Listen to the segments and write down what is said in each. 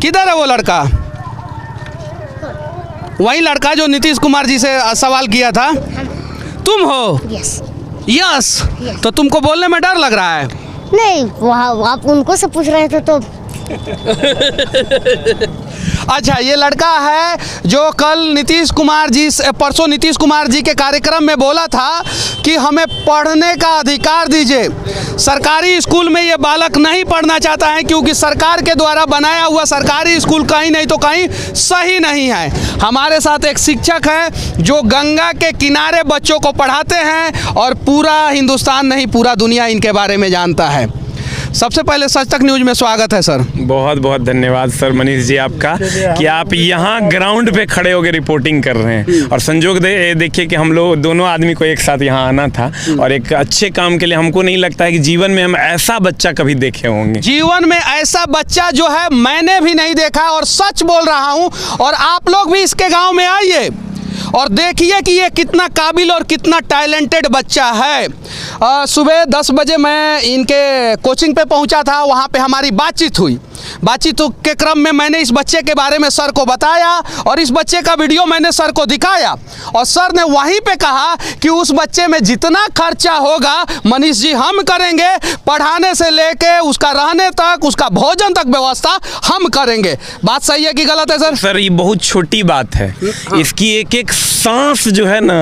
किधर है वो लड़का? वही लड़का जो नीतीश कुमार जी से सवाल किया था, तुम हो? यस। यस। तो तुमको बोलने में डर लग रहा है? नहीं, वहाँ आप उनको से पूछ रहे थे तो अच्छा, ये लड़का है जो कल परसों नीतीश कुमार जी के कार्यक्रम में बोला था कि हमें पढ़ने का अधिकार दीजिए। सरकारी स्कूल में ये बालक नहीं पढ़ना चाहता है क्योंकि सरकार के द्वारा बनाया हुआ सरकारी स्कूल कहीं नहीं तो कहीं सही नहीं है। हमारे साथ एक शिक्षक है जो गंगा के किनारे बच्चों को पढ़ाते हैं और पूरा हिंदुस्तान नहीं, पूरा दुनिया इनके बारे में जानता है। सबसे पहले सच तक न्यूज़ में स्वागत है सर। बहुत बहुत धन्यवाद सर मनीष जी आपका कि आप यहाँ ग्राउंड पे खड़े होकर रिपोर्टिंग कर रहे हैं। और संजोग देखिए कि हम लोग दोनों आदमी को एक साथ यहाँ आना था और एक अच्छे काम के लिए। हमको नहीं लगता है कि जीवन में हम ऐसा बच्चा कभी देखे होंगे। जीवन में ऐसा बच्चा जो है मैंने भी नहीं देखा और सच बोल रहा हूँ। और आप लोग भी इसके गाँव में आइए और देखिए कि ये कितना काबिल और कितना टैलेंटेड बच्चा है। सुबह 10 बजे मैं इनके कोचिंग पे पहुंचा था, वहाँ पे हमारी बातचीत हुई। बातचीत के क्रम में मैंने इस बच्चे के बारे में सर को बताया और इस बच्चे का वीडियो मैंने सर को दिखाया और सर ने वहीं पे कहा कि उस बच्चे में जितना खर्चा होगा मनीष जी हम करेंगे, पढ़ाने से लेके उसका रहने तक, उसका भोजन तक व्यवस्था हम करेंगे। बात सही है कि गलत है सर? सर ये बहुत छोटी बात है। इसकी एक एक सांस जो है ना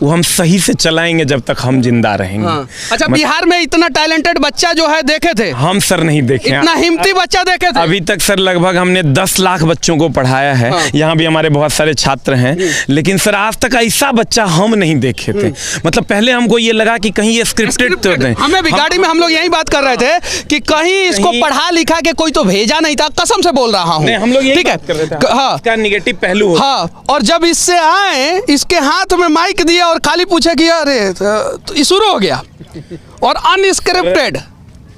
वो हम सही से चलाएंगे जब तक हम जिंदा रहेंगे। अच्छा, बिहार में इतना टैलेंटेड बच्चा जो है देखे थे? हम सर नहीं देखे। इतना हिम्मती बच्चा देखे थे? अभी तक सर लगभग हमने 10 लाख बच्चों को पढ़ाया है। यहाँ भी हमारे बहुत सारे छात्र हैं, लेकिन सर आज तक ऐसा बच्चा हम नहीं देखे थे। मतलब पहले हमको ये लगा कि कहीं ये स्क्रिप्टेड तो नहीं। हमें भी गाड़ी में हम लोग यही बात कर रहे थे कि कहीं इसको पढ़ा लिखा के कोई तो भेजा नहीं था। कसम से बोल रहा हूँ, हम लोग ठीक है। हाँ, इसका निगेटिव पहलू। हाँ, और जब इससे आए, इसके हाथ में माइक दिया और खाली पूछे कि अरे तो शुरू हो गया और अनस्क्रिप्टेड।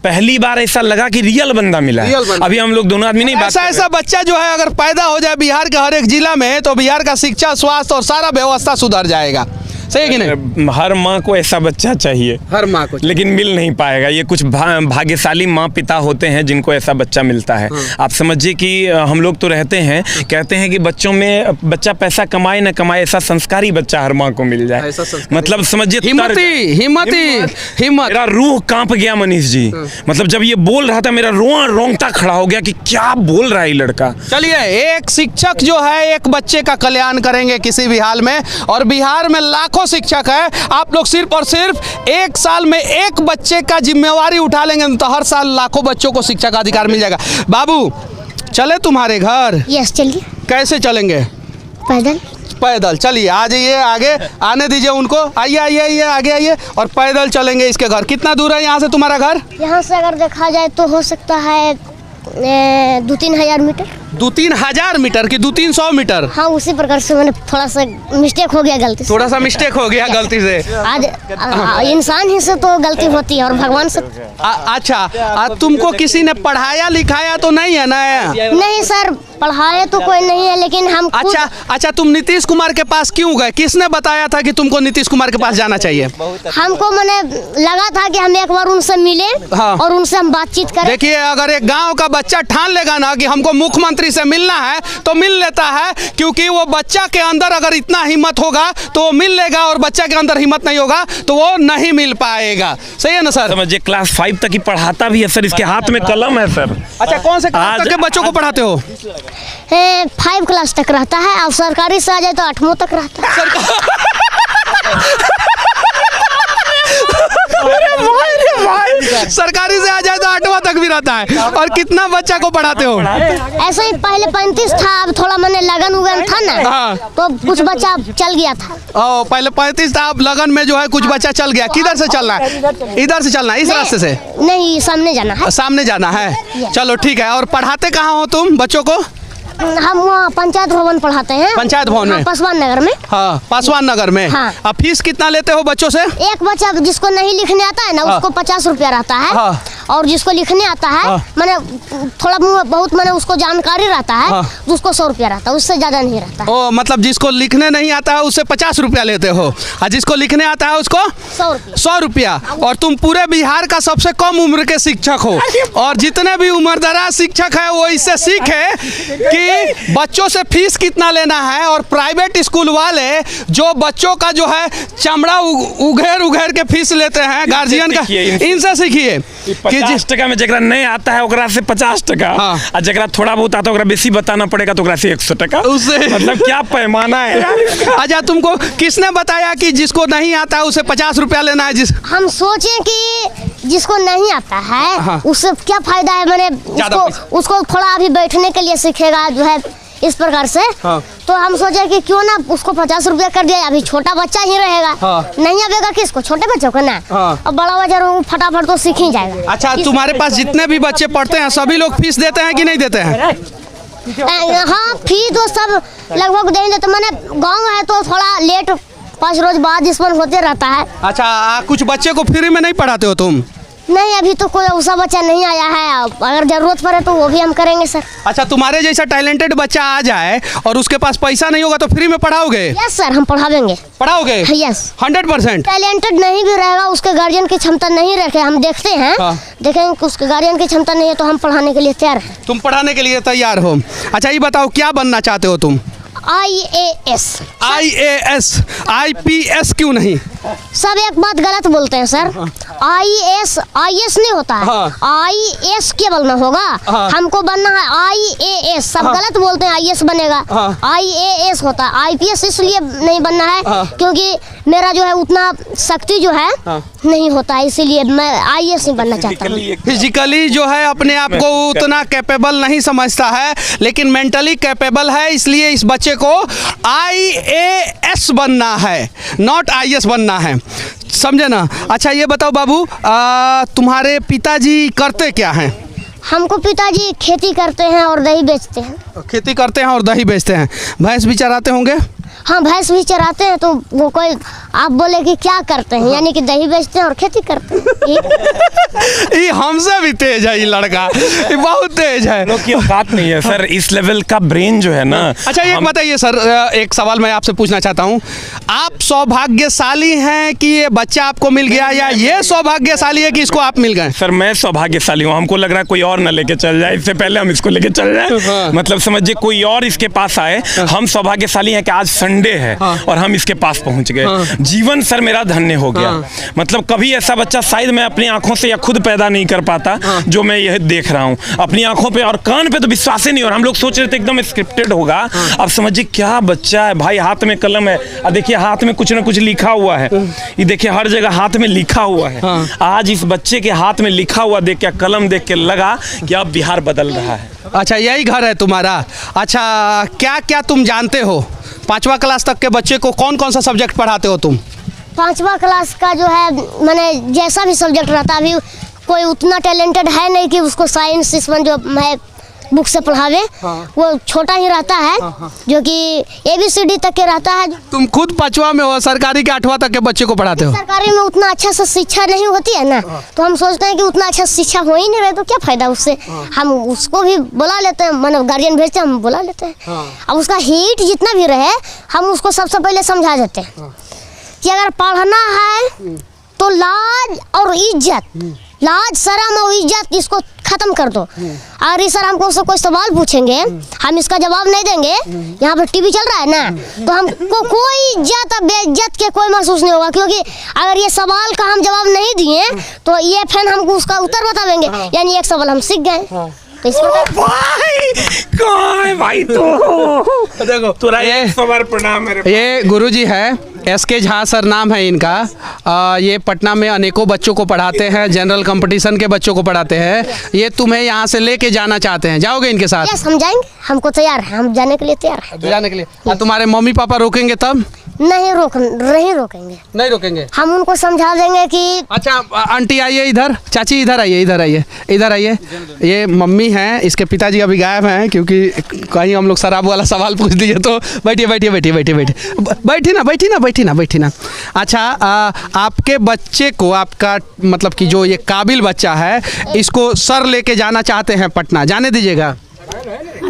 पहली बार ऐसा लगा कि रियल बंदा मिला है। अभी हम लोग दोनों आदमी नहीं बात ऐसा बच्चा जो है अगर पैदा हो जाए बिहार के हर एक जिला में तो बिहार का शिक्षा, स्वास्थ्य और सारा व्यवस्था सुधर जाएगा। सही है कि नहीं? हर माँ को ऐसा बच्चा चाहिए, हर माँ को, लेकिन मिल नहीं पाएगा। ये कुछ भाग्यशाली माँ पिता होते हैं जिनको ऐसा बच्चा मिलता है। आप समझिए कि हम लोग तो रहते हैं, कहते हैं कि बच्चों में बच्चा पैसा कमाए न कमाए ऐसा संस्कारी बच्चा हर माँ को मिल जाए। मतलब समझिए हिम्मत। मेरा रूह कांप गया मनीष जी। मतलब जब ये बोल रहा था मेरा रोआ रोंगटा खड़ा हो गया कि क्या बोल रहा है ये लड़का। चलिए, एक शिक्षक जो है एक बच्चे का कल्याण करेंगे किसी भी हाल में, और बिहार में लाखों शिक्षक है। आप लोग सिर्फ और सिर्फ एक साल में एक बच्चे का जिम्मेवारी उठा लेंगे तो हर साल लाखों बच्चों को शिक्षा का अधिकार मिल जाएगा। बाबू चले तुम्हारे घर? यस चलिए। कैसे चलेंगे? पैदल। पैदल चलिए, आ जाइए, आगे आने दीजिए उनको। आइए आइए आइए, आगे आइए और पैदल चलेंगे इसके घर। कितना दूर है यहाँ से तुम्हारा घर? यहाँ से अगर देखा जाए तो हो सकता है 2-3 हजार मीटर। 2-3 हजार मीटर की 200-300 मीटर? हाँ, उसी प्रकार से मैंने थोड़ा सा मिस्टेक हो गया, गलती से। थोड़ा सा मिस्टेक हो गया गलती से। आज इंसान ही से तो गलती होती है और भगवान से। अच्छा, तुमको किसी ने पढ़ाया लिखाया तो नहीं है ना? नहीं सर, पढ़ाया तो कोई नहीं है, लेकिन हम अच्छा, तुम नीतीश कुमार के पास क्यों गए? किसने बताया था कि तुमको नीतीश कुमार के पास जाना चाहिए? हमको मैंने लगा था कि हम एक बार उनसे मिले और उनसे हम बातचीत करें। देखिए, अगर एक गांव का बच्चा ठान लेगा ना कि हमको मुख्यमंत्री से मिलना है तो मिल लेता है, क्योंकि वो बच्चा के अंदर अगर इतना हिम्मत होगा तो वो मिल लेगा, और बच्चा के अंदर हिम्मत नहीं होगा तो वो नहीं मिल पाएगा। सही है ना सर? समझिए क्लास 5 तक ही पढ़ाता भी है सर, इसके हाथ में कलम है सर। अच्छा, कौन से क्लास तक के बच्चों को पढ़ाते हो? 5 क्लास तक रहता है, और सरकारी से आ जाए तो 8वां तक रहता है। सरकारी से आ जाए तो 8वां तक भी रहता है। और कितना बच्चा को पढ़ाते हो? ऐसे ही पहले 35 था, अब थोड़ा मैंने लगन उगन था ना, तो कुछ बच्चा चल गया था। पहले 35 था, अब लगन में जो है कुछ बच्चा चल गया। किधर से चलना है? इधर से चलना है, इस रास्ते से? नहीं, सामने जाना है। सामने जाना है, चलो ठीक है। और पढ़ाते कहाँ हो तुम बच्चों को? हम वहाँ पंचायत भवन पढ़ाते हैं। पंचायत भवन में? पासवान नगर में। हाँ, पासवान नगर में। हाँ। अब फीस कितना लेते हो बच्चों से? एक बच्चा जिसको नहीं लिखने आता है ना, उसको 50 रुपया रहता है। और जिसको लिखने आता है मैंने थोड़ा बहुत मैंने उसको जानकारी रहता है तो उसको 100 रुपया रहता है, उससे ज़्यादा नहीं रहता। ओ मतलब जिसको लिखने नहीं आता है उससे 50 रुपया लेते हो और जिसको लिखने आता है उसको 100 रुपया। और तुम पूरे बिहार का सबसे कम उम्र के शिक्षक हो और जितने भी उम्रदराज शिक्षक है वो इससे सीखे कि बच्चों से फीस कितना लेना है। और प्राइवेट स्कूल वाले जो बच्चों का जो है चमड़ा उघेर के फीस लेते हैं गार्जियन का, इनसे सीखिए कि 50 टका में जगह नहीं आता है ओकरा से 50 टका और जगह थोड़ा बहुत आता है ओकरा बेसी बताना पड़ेगा तो ओकरा से 100 टका। उससे मतलब क्या पैमाना है। अच्छा तुमको किसने बताया कि जिसको नहीं आता है उसे 50 रुपया लेना है? हम सोचे कि जिसको नहीं आता है उससे क्या फायदा है, मैंने उसको थोड़ा अभी बैठने के लिए सीखेगा जो है इस प्रकार से। तो हम सोचे कि क्यों ना उसको 50 रुपया कर दिया, अभी छोटा बच्चा ही रहेगा। नहीं आवेगा किसको, छोटे बच्चों को ना। और बड़ा बच्चा फटाफट तो सीख ही जाएगा। अच्छा तुम्हारे पास जितने भी बच्चे पढ़ते हैं सभी लोग फीस देते हैं कि नहीं देते हैं? हाँ फीस तो सब लगभग दे देते। मैंने गाँव है तो थोड़ा लेट 5 रोज बाद इस पर होते रहता है। अच्छा कुछ बच्चे को फ्री में नहीं पढ़ाते हो तुम? नहीं अभी तो कोई ऐसा बच्चा नहीं आया है, अगर जरूरत पड़े तो वो भी हम करेंगे सर। अच्छा तुम्हारे जैसा टैलेंटेड बच्चा आ जाए और उसके पास पैसा नहीं होगा तो फ्री में पढ़ाओगे? यस सर हम पढ़ावेंगे। पढ़ाओगे? यस 100%। टैलेंटेड नहीं भी रहेगा, उसके गार्जियन की क्षमता नहीं रखे, हम देखते हैं देखेंगे कि उसके गार्जियन की क्षमता नहीं है तो हम पढ़ाने के लिए तैयार हैं। तुम पढ़ाने के लिए तैयार हो? अच्छा ये बताओ क्या बनना चाहते हो तुम? IAS। IAS IPS क्यों नहीं? सब एक बात गलत बोलते हैं सर। IS नहीं होता है, IS केवल में होगा। हमको बनना है IAS, सब गलत बोलते हैं IS बनेगा, IAS होता है। IPS इसलिए नहीं बनना है क्योंकि मेरा जो है उतना शक्ति जो है नहीं होता है, इसीलिए मैं IAS नहीं बनना चाहता हूँ। फिजिकली जो है अपने आप को उतना कैपेबल नहीं समझता है लेकिन मेंटली कैपेबल है, इसलिए इस बच्चे को IAS बनना है, नॉट IS बनना है, समझे ना? अच्छा ये बताओ बाबू तुम्हारे पिताजी करते क्या हैं? हमको पिताजी खेती करते हैं और दही बेचते हैं। खेती करते हैं और दही बेचते हैं, भैंस भी चराते होंगे? हाँ भैंस भी चराते हैं। तो वो कोई आप बोले कि क्या करते हैं, यानी कि दही बेचते हैं और खेती करते हैं। ये हमसे भी तेज है ये लड़का, ये बहुत तेज है। औकात नहीं है सर इस लेवल का ब्रेन जो है ना। अच्छा ये बताइए सर, एक सवाल मैं आपसे पूछना चाहता हूँ, आप सौभाग्यशाली हैं कि ये बच्चा आपको मिल गया या ये सौभाग्यशाली है कि इसको आप मिल गए? सर मैं सौभाग्यशाली हूँ, हमको लग रहा है कोई और ना लेके चल जाए, इससे पहले हम इसको लेके चल जाए। मतलब समझिए कोई और इसके पास आए। हम सौभाग्यशाली हैं कि आज संडे है और हम इसके पास पहुंच गए। जीवन सर मेरा धन्य हो गया। मतलब कभी ऐसा बच्चा शायद मैं अपनी आंखों से या खुद पैदा नहीं कर पाता जो मैं यह देख रहा हूँ अपनी आंखों पे, और कान पे तो विश्वास ही नहीं। और हम लोग सोच रहे थे एकदम स्क्रिप्टेड होगा, अब समझिए क्या बच्चा है भाई, हाथ में कलम है और देखिए हाथ में कुछ ना कुछ लिखा हुआ है। ये देखिए हर जगह हाथ में लिखा हुआ है। आज इस बच्चे के हाथ में लिखा हुआ देख के, कलम देख के लगा कि अब बिहार बदल रहा है। अच्छा यही घर है तुम्हारा? अच्छा क्या क्या तुम जानते हो? 5वां क्लास तक के बच्चे को कौन कौन सा सब्जेक्ट पढ़ाते हो तुम? 5वां क्लास का जो है मैंने जैसा भी सब्जेक्ट रहता, अभी कोई उतना टैलेंटेड है नहीं कि उसको साइंस इसमें जो है बुक से पढ़ावे। वो छोटा ही रहता है जो कि ABCD तक के रहता है। तुम खुद 5वां में हो, सरकारी के 8वां तक के बच्चे को पढ़ाते हो? सरकारी में उतना अच्छा से शिक्षा नहीं होती है ना, तो हम सोचते हैं कि उतना अच्छा शिक्षा हो ही नहीं रहे तो क्या फायदा उससे। हम उसको भी बुला लेते हैं, मतलब गार्जियन भेजते हैं, हम बुला लेते हैं। अब उसका हिट जितना भी रहे हम उसको सबसे पहले समझा देते हैं कि अगर पढ़ना है तो लाज और इज्जत, लाज शर्म और इज्जत इसको खत्म कर दो। अगर सर हमको उससे कोई सवाल पूछेंगे हम इसका जवाब नहीं देंगे, यहाँ पर टीवी चल रहा है ना, तो हमको कोई इज्जत और बेइज्जत के कोई महसूस नहीं होगा, क्योंकि अगर ये सवाल का हम जवाब नहीं दिए तो ये फिर हमको उसका उत्तर बतावेंगे, यानी एक सवाल हम सीख गए। तो इस भाई तो देखो तुरा ये प्रणाम मेरे। ये गुरुजी है, SK झा सर नाम है इनका। ये पटना में अनेकों बच्चों को पढ़ाते हैं, जनरल कंपटीशन के बच्चों को पढ़ाते हैं। ये तुम्हें यहाँ से लेके जाना चाहते हैं, जाओगे इनके साथ? यस हम जाएंगे, हमको तैयार है, हम जाने के लिए तैयार है। जाने के लिए? तुम्हारे मम्मी पापा रोकेंगे तब? नहीं रोकेंगे। नहीं रोकेंगे। हम उनको समझा देंगे कि अच्छा आंटी आइए इधर, चाची इधर आइए, इधर आइए। ये मम्मी हैं, इसके पिताजी अभी गायब हैं क्योंकि कहीं हम लोग शराब वाला सवाल पूछ दिए तो। बैठी ना। अच्छा आपके बच्चे को, आपका मतलब कि जो ये काबिल बच्चा है, इसको सर लेके जाना चाहते हैं पटना, जाने दीजिएगा?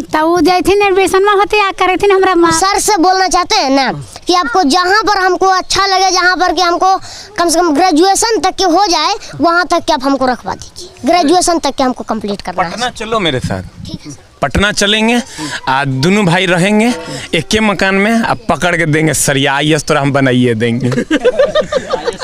तो वो जैथिन एडमिशन में होते आ करे थे हमरा माँ सर से बोलना चाहते हैं ना कि आपको जहाँ पर हमको अच्छा लगे, जहाँ पर कि हमको कम से कम ग्रेजुएशन तक के हो जाए, वहाँ तक के आप हमको रखवा दीजिए। ग्रेजुएशन तक के हमको कंप्लीट करना है। पटना चलो मेरे साथ, पटना चलेंगे, दोनों भाई रहेंगे एक के मकान में, अब पकड़ के देंगे सरिया IAS तोरा हम बनाइए देंगे।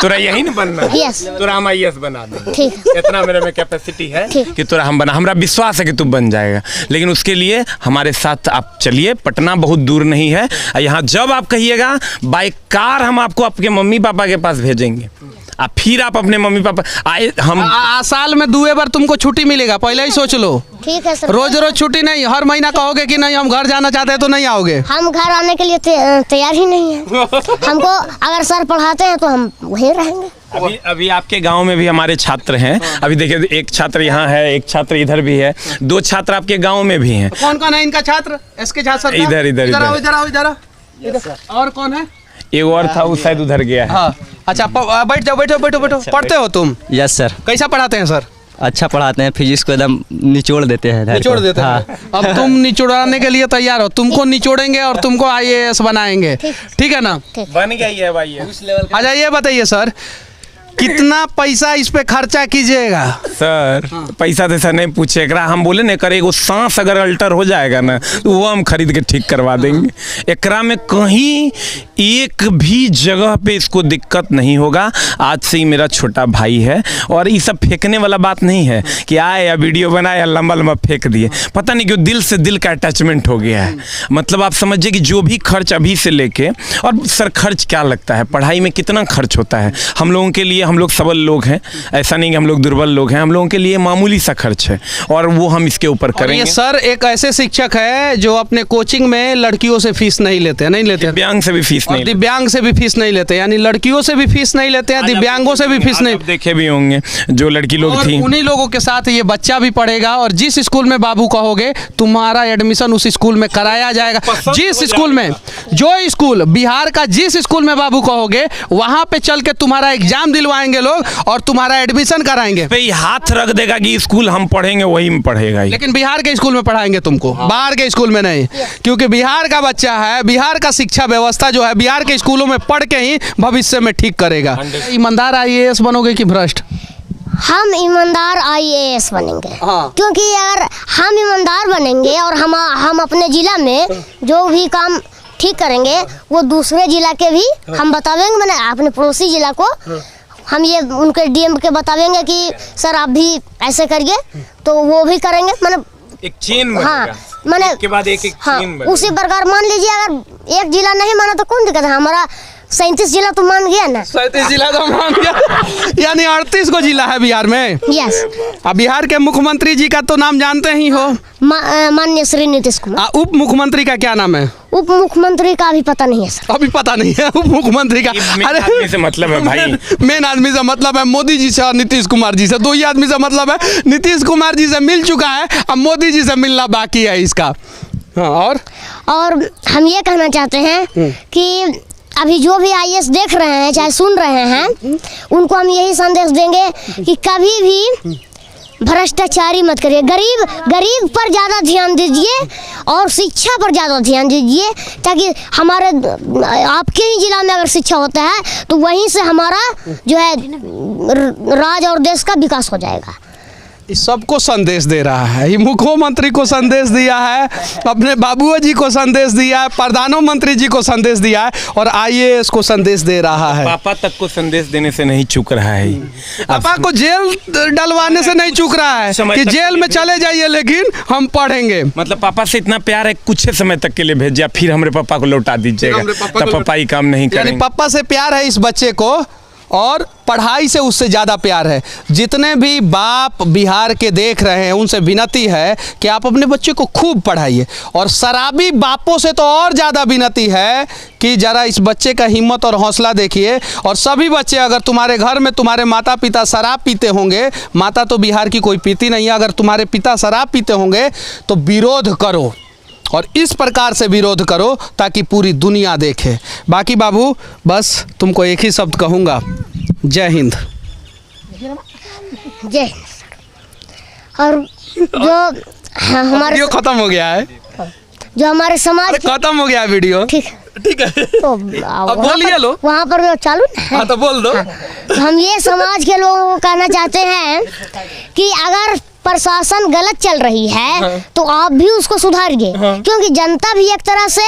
तोरा यही ना बनना? यस। तोरा हम IAS बना देंगे। ठीक। इतना मेरे में कैपेसिटी है कि तोरा हम बना, हमरा विश्वास है कि तू बन जाएगा। लेकिन उसके लिए हमारे साथ आप चलिए, पटना बहुत दूर नहीं है। यहाँ जब आप कहिएगा बाय कार हम आपको आपके मम्मी पापा के पास भेजेंगे, फिर आप अपने मम्मी पापा आए। हम साल में 2 बार तुमको छुट्टी मिलेगा, पहले ही सोच लो। ठीक है सर। रोज छुट्टी नहीं, हर महीना कहोगे कि नहीं हम घर जाना चाहते हैं तो नहीं आओगे? हम घर आने के लिए तैयार ही नहीं है। हमको अगर सर पढ़ाते हैं तो हम वहीं रहेंगे। अभी आपके गांव में भी हमारे छात्र हैं। अभी देखिए, एक छात्र यहाँ है, एक छात्र इधर भी है, 2 छात्र आपके गांव में भी हैं। कौन है इनका छात्र? इसके छात्र इधर। और कौन है? एक और था, वो शायद उधर गया है। हाँ। अच्छा बैठ जाओ। पढ़ते हो तुम? Yes sir. कैसा पढ़ाते हैं सर? अच्छा पढ़ाते हैं, फिजिक्स को एकदम निचोड़ देते हैं। निचोड़ देते हैं। अब तुम निचोड़ाने के लिए तैयार हो? तुमको निचोड़ेंगे और तुमको IAS बनाएंगे, ठीक है ना? बन गया ये भाई। अच्छा ये बताइए सर, कितना पैसा इस पे खर्चा कीजिएगा? सर पैसा तो सर नहीं पूछे, हम बोले ना करे एगो सांस अगर अल्टर हो जाएगा ना तो वो हम खरीद के ठीक करवा देंगे। एकरा में कहीं एक भी जगह पे इसको दिक्कत नहीं होगा। आज से ही मेरा छोटा भाई है, और ये सब फेंकने वाला बात नहीं है कि आए या वीडियो बनाए या लंबा लंबा फेंक दिए। पता नहीं क्यों दिल से दिल का अटैचमेंट हो गया है। मतलब आप समझिए कि जो भी खर्च अभी से लेके, और सर खर्च क्या लगता है, पढ़ाई में कितना खर्च होता है हम लोगों के लिए। हम लोग सबल लोग हैं, ऐसा नहीं कि हम लोग दुर्बल लोग हैं। हम लोगों के लिए मामूली सा खर्च है, और वो हम इसके ऊपर करेंगे। ये सर एक ऐसे शिक्षक है जो अपने कोचिंग में लड़कियों से फीस नहीं लेते हैं, दिव्यांग से भी फीस नहीं, दिव्यांग से भी फीस नहीं लेते, यानी लड़कियों से भी फीस नहीं लेते हैं, दिव्यांगों से भी फीस नहीं। देखे भी होंगे जो लड़की लोग थी, उन्हीं लोगों के साथ ये बच्चा भी पढ़ेगा। और जिस स्कूल में बाबू कहोगे तुम्हारा एडमिशन उस स्कूल में कराया जाएगा। जिस स्कूल में, जो स्कूल बिहार का जिस स्कूल में बाबू कहोगे वहां पे चल के तुम्हारा एग्जाम दिलवाएंगे लोग और तुम्हारा एडमिशन कराएंगे। पे हाथ रख देगा कि स्कूल हम पढ़ेंगे, वही में पढ़ेगा। लेकिन बिहार के स्कूल में पढ़ाएंगे तुमको, बाहर के स्कूल में नहीं, क्योंकि बिहार का बच्चा है। बिहार का शिक्षा व्यवस्था जो है बिहार के स्कूलों में पढ़ के ही भविष्य में ठीक करेगा। ईमानदार IAS बनोगे कि भ्रष्ट? हम ईमानदार IAS बनेंगे। हाँ। क्योंकि अगर हम ईमानदार बनेंगे और हम अपने जिला में जो भी काम ठीक करेंगे वो दूसरे जिला के भी हम बतावेंगे। मैंने अपने पड़ोसी जिला को हम ये उनके DM के बतावेंगे कि सर आप भी ऐसे करिए, तो वो भी करेंगे। मतलब एक चेन हाँ, मैंने एक के बाद एक हाँ, चेन बनेगा। उसी प्रकार मान लीजिए अगर एक जिला नहीं माना तो कौन दिक्कत है? हमारा 37 जिला तो मान गया ना। 37 जिला तो मान गया, यानी 38 को जिला है बिहार में। यस। अब बिहार के मुख्यमंत्री जी का तो नाम जानते ही हो, माननीय श्री नीतीश कुमार। उप मुख्यमंत्री का क्या नाम है? उप मुख्यमंत्री का अभी पता नहीं है सर। अभी पता नहीं है उप मुख्यमंत्री का। आदमी से मतलब है भाई, मेन आदमी से मतलब है मोदी जी से और नीतीश कुमार जी से। 2 ही आदमी से मतलब है। नीतीश कुमार जी से मिल चुका है, अब मोदी जी से मिलना बाकी है इसका। हाँ, और हम ये कहना चाहते हैं कि अभी जो भी IAS देख रहे हैं चाहे सुन रहे हैं, उनको हम यही संदेश देंगे कि कभी भी भ्रष्टाचारी मत करिए। गरीब पर ज़्यादा ध्यान दीजिए और शिक्षा पर ज़्यादा ध्यान दीजिए, ताकि हमारे आपके ही जिला में अगर शिक्षा होता है तो वहीं से हमारा जो है राज्य और देश का विकास हो जाएगा। इस सबको संदेश दे रहा है। ये मुख्यमंत्री को संदेश दिया है, अपने बाबू जी को संदेश दिया है, प्रधानमंत्री जी को संदेश दिया है, और IAS को संदेश दे रहा है। पापा तक को संदेश देने से नहीं चूक रहा है। पापा को जेल डलवाने से नहीं चूक रहा है कि जेल में चले जाइए लेकिन हम पढ़ेंगे। मतलब पापा से इतना प्यार है, कुछ समय तक के लिए भेजिए, फिर हमारे पापा को लौटा दीजिएगा, तब पापा ही काम नहीं करेंगे। पापा से प्यार है इस बच्चे को, और पढ़ाई से उससे ज़्यादा प्यार है। जितने भी बाप बिहार के देख रहे हैं उनसे विनती है कि आप अपने बच्चे को खूब पढ़ाइए, और शराबी बापों से तो और ज़्यादा विनती है कि ज़रा इस बच्चे का हिम्मत और हौसला देखिए। और सभी बच्चे, अगर तुम्हारे घर में तुम्हारे माता पिता शराब पीते होंगे, माता तो बिहार की कोई पीती नहीं है, अगर तुम्हारे पिता शराब पीते होंगे तो विरोध करो, और इस प्रकार से विरोध करो ताकि पूरी दुनिया देखे। बाकी बाबू बस तुमको एक ही शब्द कहूँगा, जय हिंद। जय हिंद। और जो हमारे वीडियो खत्म हो गया है, जो हमारे समाज खत्म हो गया वीडियो, ठीक है ठीक है। तो अब बोलिए लो, वहाँ पर जो चालू ना है। हाँ तो बोल दो। तो हम ये समाज के लोगों को कहना चाहते हैं कि अगर प्रशासन गलत चल रही है तो आप भी उसको सुधारिए, क्योंकि जनता भी एक तरह से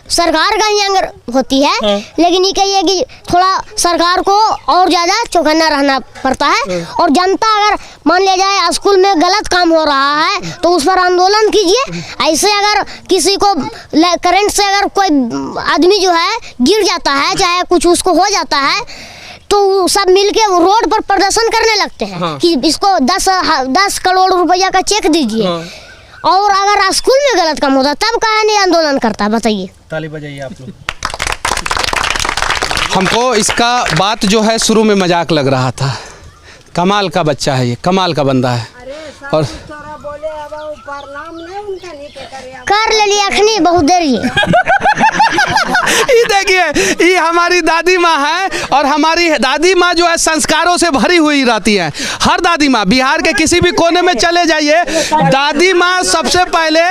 सरकार का ही अंग होती है। लेकिन ये कहिए कि थोड़ा सरकार को और ज़्यादा चौकन्ना रहना पड़ता है। और जनता अगर मान लिया जाए स्कूल में गलत काम हो रहा है तो उस पर आंदोलन कीजिए। ऐसे अगर किसी को करंट से अगर कोई आदमी जो है गिर जाता है, चाहे कुछ उसको हो जाता है, तो सब मिलके रोड पर प्रदर्शन करने लगते हैं कि इसको 10 करोड़ रुपया का चेक दीजिए। और अगर स्कूल में गलत काम होता तब काहे नहीं आंदोलन करता, बताइए। ताली बजाइए आप लोग। हमको इसका बात जो है शुरू में मजाक लग रहा था। कमाल का बच्चा है ये, कमाल का बंदा है। और कर ले लिया अखनी बहुत देर ये। ये देखिए, ये हमारी दादी माँ है, और हमारी दादी माँ जो है संस्कारों से भरी हुई रहती है। हर दादी माँ, बिहार के किसी भी कोने में चले जाइए, दादी माँ सबसे पहले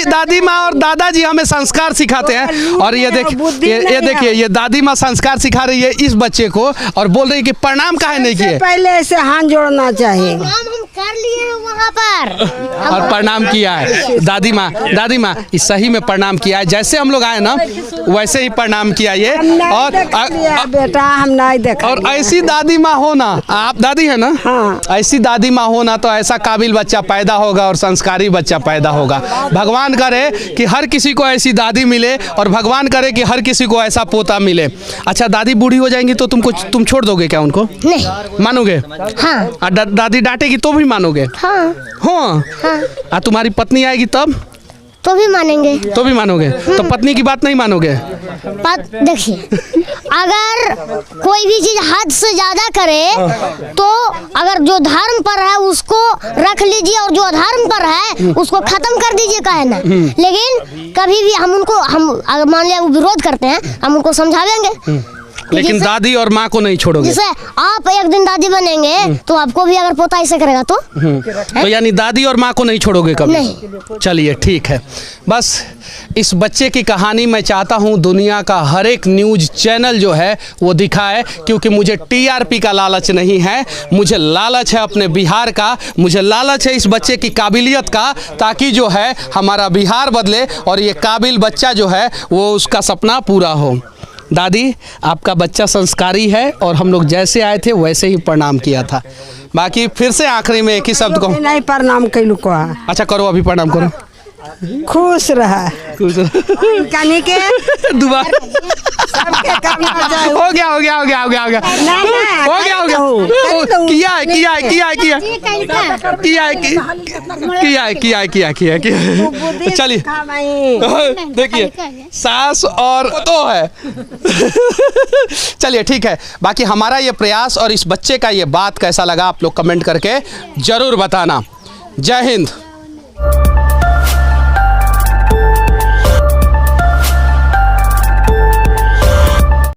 दादी माँ और दादाजी हमें संस्कार सिखाते हैं। और ये देखिए ये दादी माँ संस्कार सिखा रही है इस बच्चे को, और बोल रही है कि प्रणाम काहे नहीं किए। पहले ऐसे हाथ जोड़ना चाहिए। हम कर लिए हैं वहाँ पर और प्रणाम किया है दादी माँ इस सही में प्रणाम किया है। जैसे हम लोग आए ना वैसे ही प्रणाम किया ये। और बेटा हम नहीं देखा। और ऐसी दादी माँ हो ना, आप दादी है ना, हाँ। ऐसी दादी माँ हो ना तो ऐसा काबिल बच्चा पैदा होगा और संस्कारी बच्चा पैदा होगा। भगवान करे कि हर किसी को ऐसी दादी मिले, और भगवान करे कि हर किसी को ऐसा पोता मिले। अच्छा, दादी बूढ़ी हो जाएंगी तो तुम छोड़ दोगे क्या उनको? नहीं। मानोगे? हाँ। दादी डांटेगी तो भी मानोगे? हाँ। हाँ। तुम्हारी पत्नी आएगी तब तो भी मानेंगे। तो भी मानोगे? तो पत्नी की बात नहीं मानोगे? देखिए, अगर कोई भी चीज हद से ज्यादा करे तो अगर जो धर्म पर है उसको रख लीजिए, और जो अधर्म पर है उसको खत्म कर दीजिए, काहे ना। लेकिन कभी भी हम अगर मान लिया वो विरोध करते हैं, हम उनको समझाएंगे। लेकिन दादी और माँ को नहीं छोड़ोगे? जैसे आप एक दिन दादी बनेंगे तो आपको भी अगर पोता ऐसे करेगा तो यानी दादी और माँ को नहीं छोड़ोगे कभी? नहीं। चलिए ठीक है। बस इस बच्चे की कहानी मैं चाहता हूँ दुनिया का हर एक न्यूज़ चैनल जो है वो दिखाए, क्योंकि मुझे टीआरपी का लालच नहीं है, मुझे लालच है अपने बिहार का, मुझे लालच है इस बच्चे की काबिलियत का, ताकि जो है हमारा बिहार बदले और ये काबिल बच्चा जो है वो उसका सपना पूरा हो। दादी, आपका बच्चा संस्कारी है, और हम लोग जैसे आए थे वैसे ही प्रणाम किया था। बाकी फिर से आखिरी में एक ही शब्द कहूँ। नहीं प्रणाम कैलू को। अच्छा करो, अभी प्रणाम करो। खुश रहा कनी के दुआ सबके करना चाहिए। हो गया किया। चलिए देखिए, सास और तो है। चलिए ठीक है। बाकी हमारा ये प्रयास और इस बच्चे का ये बात कैसा लगा आप लोग कमेंट करके जरूर बताना। जय हिंद।